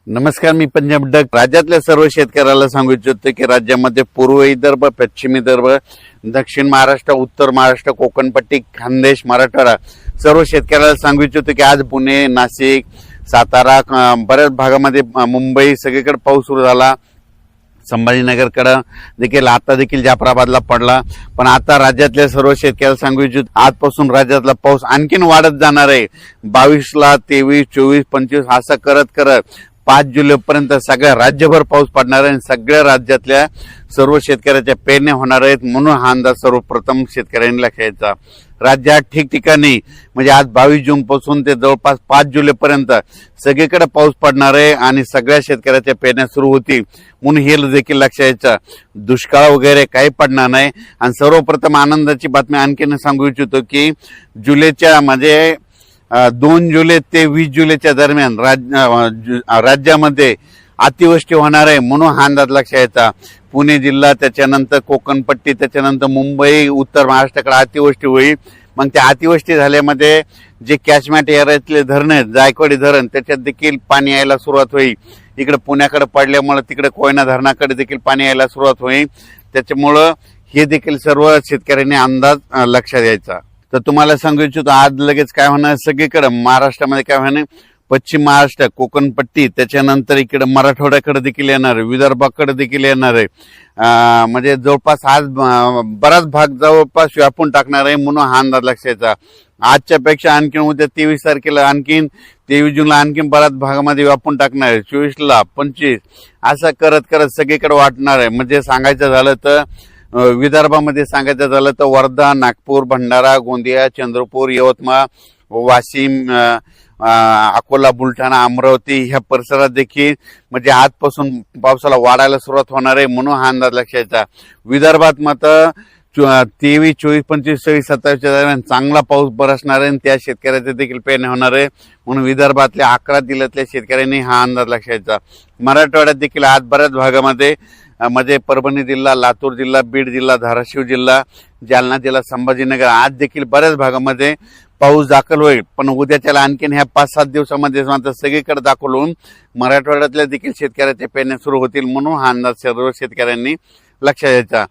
नमस्कार, मी पंजाब डक. राज्यातल्या सर्व शेतकऱ्याला सांगू इच्छितो की राज्यामध्ये पूर्व विदर्भ, पश्चिम विदर्भ, दक्षिण महाराष्ट्र, उत्तर महाराष्ट्र, कोकणपट्टी, खानदेश, मराठवाडा सर्व शेतकऱ्याला सांगू इच्छितो की आज पुणे, नाशिक, सातारा, बऱ्याच भागामध्ये मुंबई सगळीकडे पाऊस सुरू झाला. संभाजीनगरकडे देखील आता देखील जाफराबादला पडला. पण आता राज्यातल्या सर्व शेतकऱ्याला सांगू इच्छितो आजपासून राज्यातला पाऊस आणखीन वाढत जाणार आहे. 22ला 23, 24, 25 असं करत करत 5 जुलैपर्यंत सगळ्या राज्यभर पाऊस पडणार आहे आणि सगळ्या राज्यातल्या सर्व शेतकऱ्याच्या पेरण्या होणार आहेत. म्हणून हा अंदाज सर्वप्रथम शेतकऱ्यांनी लक्षात घ्यायचा. राज्यात ठिकठिकाणी म्हणजे आज 22 जून पासून ते जवळपास 5 जुलैपर्यंत सगळीकडे पाऊस पडणार आहे आणि सगळ्या शेतकऱ्याच्या पेरण्या सुरू होतील. म्हणून हे देखील लक्षात घ्यायचं, दुष्काळ वगैरे काही पडणार नाही. आणि सर्वप्रथम आनंदाची बातमी आणखीन सांगू इच्छितो की जुलैच्या म्हणजे 2 जुलै ते 20 जुलैच्या दरम्यान राज्यामध्ये अतिवृष्टी होणार आहे. म्हणून हा अंदाज लक्षात घ्यायचा. पुणे जिल्हा, त्याच्यानंतर कोकणपट्टी, त्याच्यानंतर मुंबई, उत्तर महाराष्ट्राकडे अतिवृष्टी होईल. मग त्या अतिवृष्टी झाल्यामध्ये जे कॅचमेंट एरियातले धरण आहेत, जायकवाडी धरण, त्याच्यात देखील पाणी यायला सुरुवात होईल. इकडे पुण्याकडे पडल्यामुळे तिकडे कोयना धरणाकडे देखील पाणी यायला सुरुवात होईल. त्याच्यामुळं हे देखील सर्व शेतकऱ्यांनी अंदाज लक्षात घ्यायचा. तर तुम्हाला सांगू इच्छितो आज लगेच काय होणार, सगळीकडे महाराष्ट्रामध्ये काय होणार, पश्चिम महाराष्ट्र, कोकणपट्टी, त्याच्यानंतर इकडे मराठवाड्याकडे देखील येणार आहे, विदर्भाकडे देखील येणार आहे. म्हणजे जवळपास आज बराच भाग जवळपास व्यापून टाकणार आहे. म्हणून हा अंदाज लक्षात घ्यायचा. आजच्या पेक्षा आणखीन उद्या 23 तारखेला आणखीन 23 जूनला आणखीन बऱ्याच भागामध्ये व्यापून टाकणार आहे. 24ला 25 असं करत करत सगळीकडे वाटणार आहे. म्हणजे सांगायचं झालं तर विदर्भामध्ये सांगायचं झालं तर वर्धा, नागपूर, भंडारा, गोंदिया, चंद्रपूर, यवतमाळ, वाशिम, अकोला, बुलढाणा, अमरावती ह्या परिसरात देखील म्हणजे आजपासून पावसाला वाढायला सुरुवात होणार आहे. म्हणून हा अंदाज लक्षात घ्यायचा. विदर्भात मात्र 23, 24, 25, 26, 27च्या दरम्यान चांगला पाऊस बरसणार आहे आणि त्या शेतकऱ्याचे देखील पेरणी होणार आहे. म्हणून विदर्भातल्या 11 जिल्ह्यातल्या शेतकऱ्यांनी हा अंदाज लक्षात घ्यायचा. मराठवाड्यात देखील आज बऱ्याच भागामध्ये म्हणजे परभणी जिल्हा, लातूर जिल्हा, बीड जिल्हा, धाराशिव जिल्हा, जालना जिल्हा, संभाजीनगर आज देखील बऱ्याच भागामध्ये पाऊस दाखल होईल. पण उद्याच्याला आणखीन ह्या 5-7 दिवसामध्ये मात्र सगळीकडे दाखल होऊन मराठवाड्यातल्या देखील शेतकऱ्याच्या पेरण्या सुरू होतील. म्हणून हा अंदाज सर्व शेतकऱ्यांनी लक्षात घ्यायचा.